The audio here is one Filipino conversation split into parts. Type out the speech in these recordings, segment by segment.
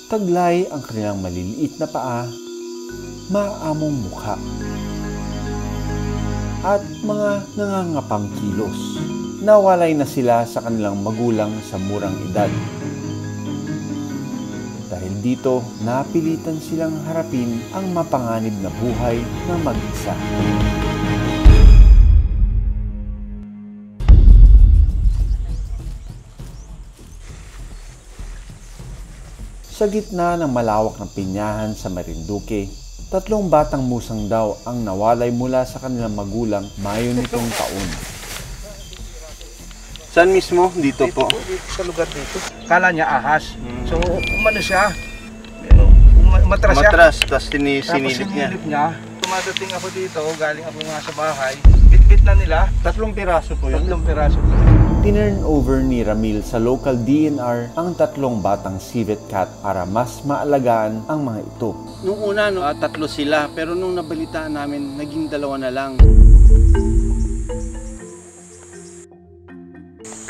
Taglay ang kanilang maliliit na paa, maamong mukha, at mga nangangapang kilos. Nawalay na sila sa kanilang magulang sa murang edad. Dahil dito, napilitan silang harapin ang mapanganib na buhay ng mag-isa. Sa gitna ng malawak na pinyahan sa Marinduque, 3 batang musang daw ang nawalay mula sa kanilang magulang Mayo nitong taon. Saan mismo? Dito po? Dito sa lugar dito. Kala niya ahas. So, umano siya. Matras siya. Matras, tapos Tapos sinilip niya. niya. Tumadating ako dito, galing ako nga sa bahay. Bit-bit na nila. 3 piraso po yun. 3 piraso. Tinurn over ni Ramil sa local DNR ang 3 batang civet cat para mas maalagaan ang mga ito. Nung una, 3 sila. Pero nung nabalitaan namin, naging 2 na lang.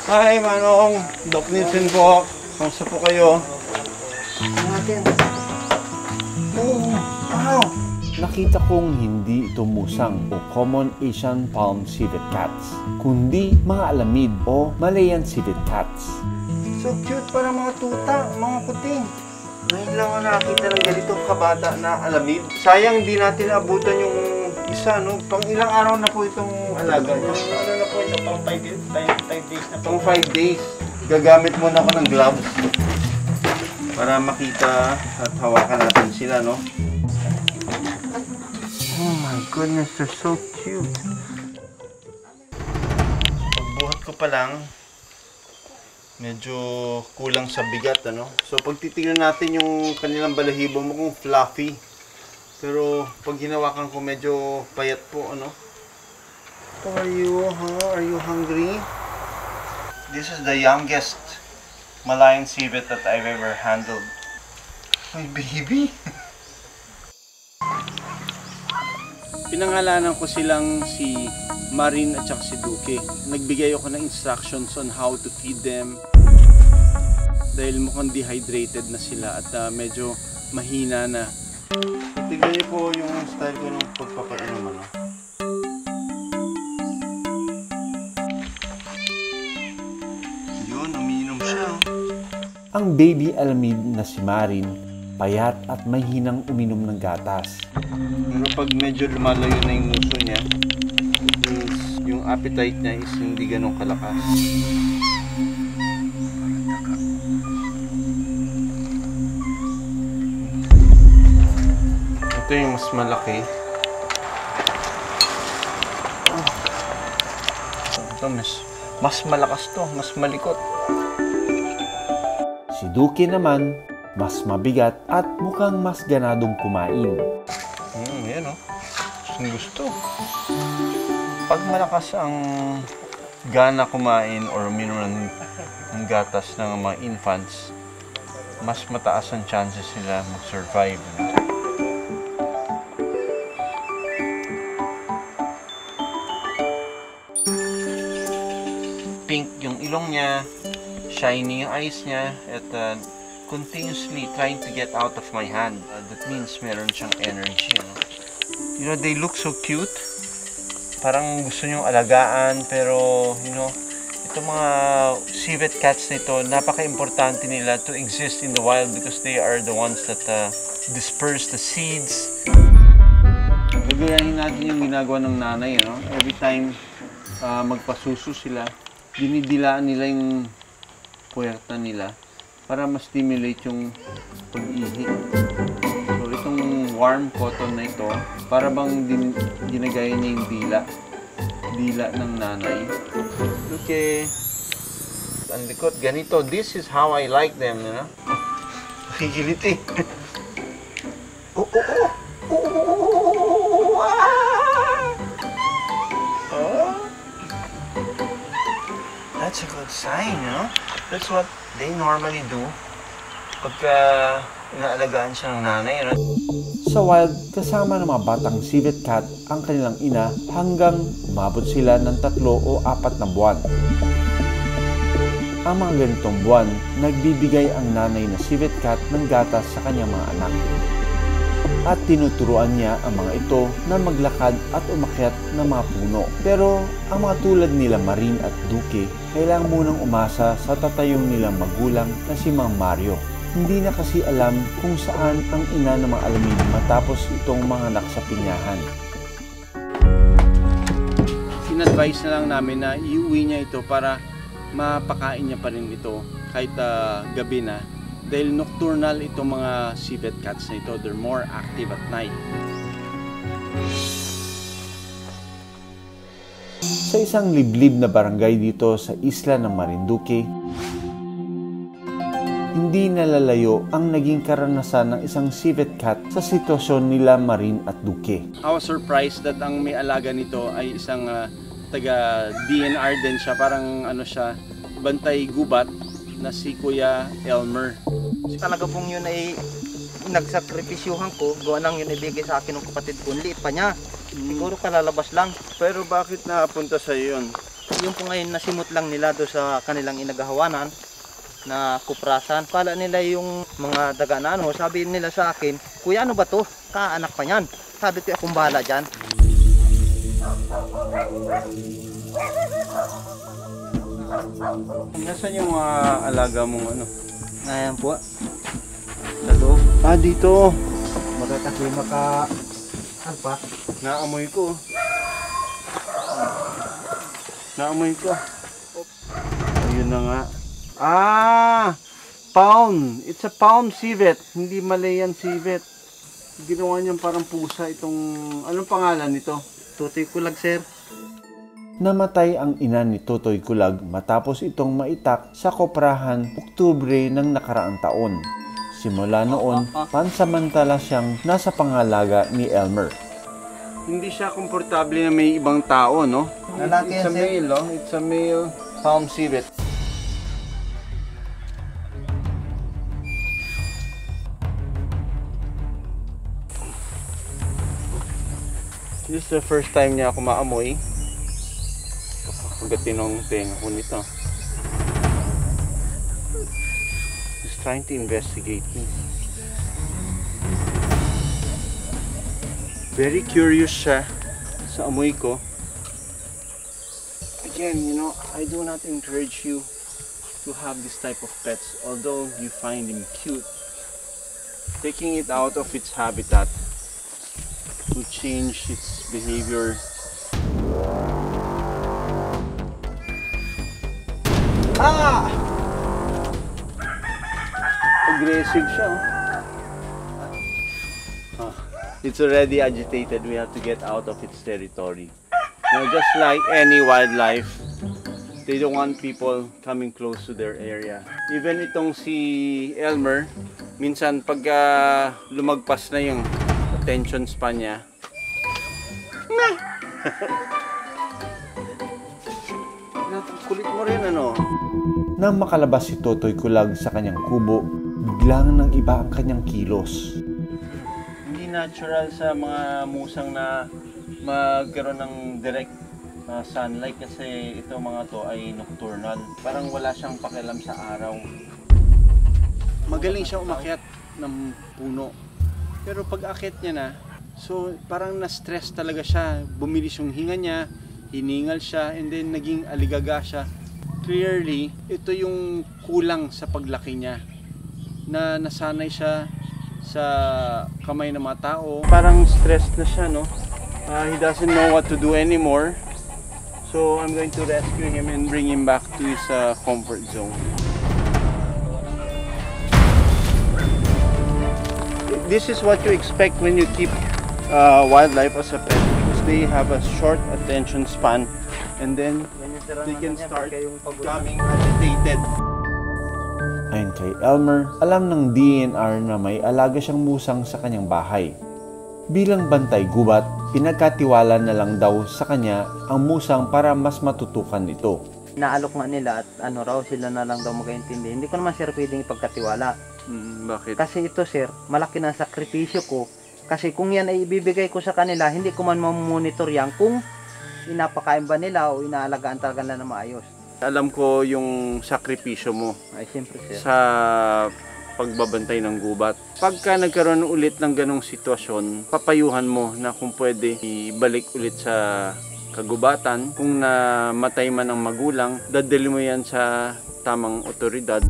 Hi, Manong! Doc Nielsen po. Kamusta po kayo? Nakita kong hindi ito musang o common Asian palm civet cats, kundi mga alamid o Malayan civet cats. So cute, parang mga tuta, mga kuting. Ngayon lang ako nakakita ng ganitong kabata na alamid. Sayang di natin abutan yung isa, no? Pang ilang araw na po itong alaga niya. Ano na po ito? Pang 5 days na po. Pang 5 days. Gagamit muna ako ng gloves para makita at hawakan natin sila, no? Oh my goodness, they're so cute. Pagbuhat ko pa lang, medyo kulang sa bigat, ano? So pag titignan natin yung kanilang balahibo, mukhang fluffy. Pero pag hinawakan ko, medyo payat po, ano? How are you, huh? Are you hungry? This is the youngest Malayan civet that I've ever handled. My baby! Pinangalanan ko silang si Marin at saka si Duque. Nagbigay ako ng instructions on how to feed them. Dahil mukhang dehydrated na sila at medyo mahina na. Tignan niyo po yung style ko ng pagpapainom, ano? Yun, umiinom siya. Ang baby alamid na si Marin, payat at may hinang uminom ng gatas. Pero pag medyo lumalayo na yung nguso niya, means yung appetite niya is hindi ganun kalakas. Ito yung mas malaki. Ito mas malakas to, mas malikot. Si Duque naman, mas mabigat at mukhang mas ganadong kumain. Yan o. Gusto. Pag malakas ang gana kumain or uminom ng gatas ng mga infants, mas mataas ang chances nila mag-survive. Pink yung ilong niya, shiny yung eyes niya, at continuously trying to get out of my hand. That means meron siyang energy. Ano? You know, they look so cute. Parang gusto niyong alagaan, pero, you know, itong mga civet cats nito, napaka-importante nila to exist in the wild because they are the ones that disperse the seeds. Gagayahin natin yung ginagawa ng nanay, no? Every time magpasuso sila, dinidilaan nila yung puwerta nila para ma-stimulate yung pag-ihi. So itong warm cotton na ito, para bang ginagaya niya yung dila ng nanay. Okay. Ang likot, ganito. This is how I like them, you know? Kikilit eh. Oh, oh, oh! Oh! Ah! Oh! That's a good sign, you know? That's what they normally do pagka inaalagaan siya ng nanay. Right? Sa wild, kasama ng mga batang civet cat ang kanilang ina hanggang umabot sila ng 3 o 4 na buwan. ang mga ganitong buwan, nagbibigay ang nanay na civet cat ng gatas sa kanyang mga anak. At tinuturuan niya ang mga ito na maglakad at umakyat ng mga puno. Pero ang mga tulad nila Marin at Duque, kailangan munang umasa sa tatayong nilang magulang na si Mang Mario. Hindi na kasi alam kung saan ang ina ng mga alamin matapos itong manganak sa pinyahan. In-advise na lang namin na iuwi niya ito para mapakain niya pa rin ito kahit gabi na. Dahil nocturnal itong mga civet cats na ito, they're more active at night. Sa isang liblib na barangay dito sa isla ng Marinduque, hindi nalalayo ang naging karanasan ng isang civet cat sa sitwasyon nila Marin at Duque. I was surprised that ang may alaga nito ay isang taga DNR din siya, parang ano siya, bantay gubat na si Kuya Elmer. Talaga pong yun ay nagsakripisyuhan ko, gawa nang yun ibigay sa akin ng kapatid ko, liit pa niya. Siguro kalalabas lang. Pero bakit napunta sa yun? Yung po ngayon nasimot lang nila do sa kanilang inagahawanan na kuprasan. Kala nila yung mga daga na ano, sabi nila sa akin, kuya ano ba to? Kaanak pa niyan. Sabi ko akong bahala dyan. Nasaan yung mga alaga mong ano? Ngayon po, sa loob. Ah, dito. Magkakakoy maka... Alpa. Naamoy ko. Naamoy ko. Ayun na nga. Ah! Pound. It's a pound civet. Hindi Malayan civet. Ginawa niyang parang pusa itong... Anong pangalan nito? Tutoy kulag sir. Namatay ang ina ni Totoy Kulag matapos itong maitak sa koprahan Oktubre ng nakaraang taon. Simula noon, pansamantala siyang nasa pangalaga ni Elmer. Hindi siya komportable na may ibang tao, no? Lalaki It's a yan, sir. male, no? It's a male pound civet. This is the first time niya ako maamoy. Pagdating ng tenga ko nito. He's trying to investigate me. Very curious siya sa amoy ko. Again, you know, I do not encourage you to have this type of pets, although you find him cute. Taking it out of its habitat will change its behavior. Ah! Aggressive siya. It's already agitated. We have to get out of its territory. You know, just like any wildlife, they don't want people coming close to their area. Even itong si Elmer, minsan pag lumagpas na yung attention span niya, kulit mo rin ano. Nang makalabas si Totoy Kulag sa kanyang kubo, biglang nang iba ang kanyang kilos. Hindi natural sa mga musang na magkaroon ng direct sunlight kasi ito mga to ay nocturnal. Parang wala siyang pakialam sa araw. Magaling siya umakyat ng puno. Pero pag akyat niya na, so parang na-stress talaga siya. Bumilis yung hinga niya, hiningal siya, and then naging aligaga siya. Clearly, ito yung kulang sa paglaki niya. Na nasanay siya sa kamay ng mga tao. Parang stressed na siya, no? He doesn't know what to do anymore. So I'm going to rescue him and bring him back to his comfort zone. This is what you expect when you keep wildlife as a pet, because they have a short attention span and then they can start becoming agitated. Ayon kay Elmer, alam ng DNR na may alaga siyang musang sa kanyang bahay. Bilang bantay gubat, pinagkatiwala na lang daw sa kanya ang musang para mas matutukan ito. Naalok nga nila at ano raw sila na lang daw mag-intindi. Hindi ko naman sir pwedeng ipagkatiwala. Bakit? Kasi ito sir, malaki na sakripisyo ko. Kasi kung yan ay ibibigay ko sa kanila, hindi ko man mamonitor yan kung inapakain ba nila o inaalagaan talaga nila na maayos. Alam ko yung sakripisyo mo Ay, siyempre sir. sa pagbabantay ng gubat. Pagka nagkaroon ulit ng ganong sitwasyon, papayuhan mo na kung pwede ibalik ulit sa kagubatan. Kung namatay man ang magulang, dadali mo yan sa tamang otoridad.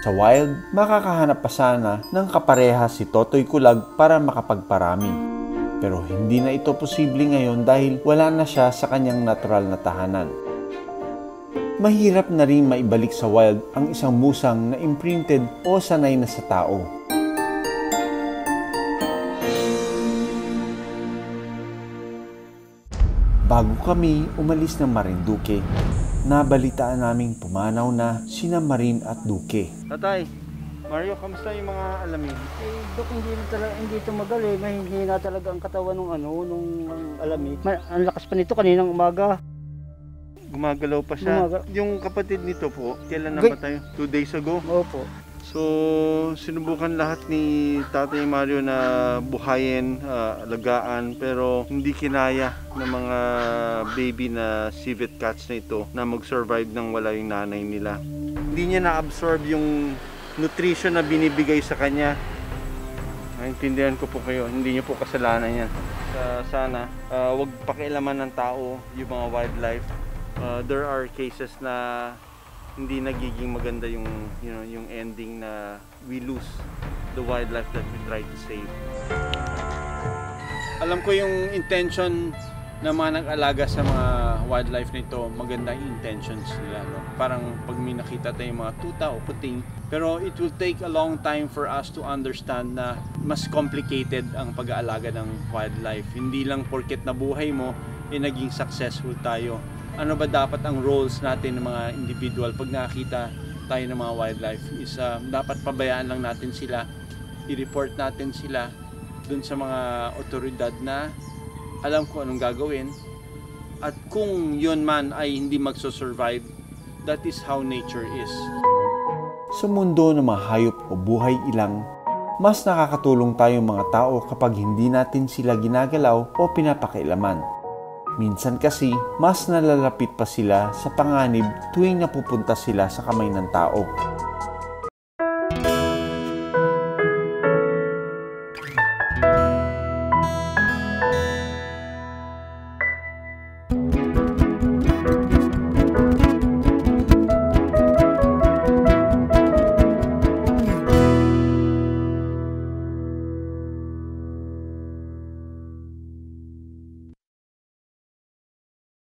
Sa wild, makakahanap pa sana ng kapareha si Totoy Kulag para makapagparami. Pero hindi na ito posible ngayon dahil wala na siya sa kanyang natural na tahanan. Mahirap na rin maibalik sa wild ang isang musang na imprinted o sanay na sa tao. Bago kami umalis ng Marinduque, nabalitaan naming pumanaw na sina Marin at Duque. Tatay, Mario, kamusta yung mga alamin? Dok, hindi tumagal eh. Mahihina talaga ang katawan nung alamig. Ang lakas pa nito kaninang umaga. Gumagalaw pa siya. Yung kapatid nito po, kailan namatay? 2 days ago? Opo. So, sinubukan lahat ni Tatay Mario na buhayin, alagaan, pero hindi kinaya ng mga baby na civet cats na ito na mag-survive nang wala yung nanay nila. Hindi niya na-absorb yung nutrition na binibigay sa kanya. Naintindihan ko po kayo, hindi niyo po kasalanan yan. Sana, wag pakialaman ng tao yung mga wildlife. There are cases na hindi nagiging maganda yung yung ending na we lose the wildlife that we try to save. Alam ko yung intention ng mga nag-alaga sa mga wildlife nito, maganda yung intentions nila, no? Parang pag may nakita tayong mga tuta o puting, pero it will take a long time for us to understand na mas complicated ang pag-aalaga ng wildlife. Hindi lang porket nabuhay mo, naging successful tayo. Ano ba dapat ang roles natin ng mga individual pag nakakita tayo ng mga wildlife is dapat pabayaan lang natin sila, i-report natin sila dun sa mga otoridad na alam kung anong gagawin, at kung yun man ay hindi magso-survive, that is how nature is. Sa mundo ng mga hayop o buhay ilang, mas nakakatulong tayong mga tao kapag hindi natin sila ginagalaw o pinapakailaman. Minsan kasi, mas nalalapit pa sila sa panganib tuwing napupunta sila sa kamay ng tao.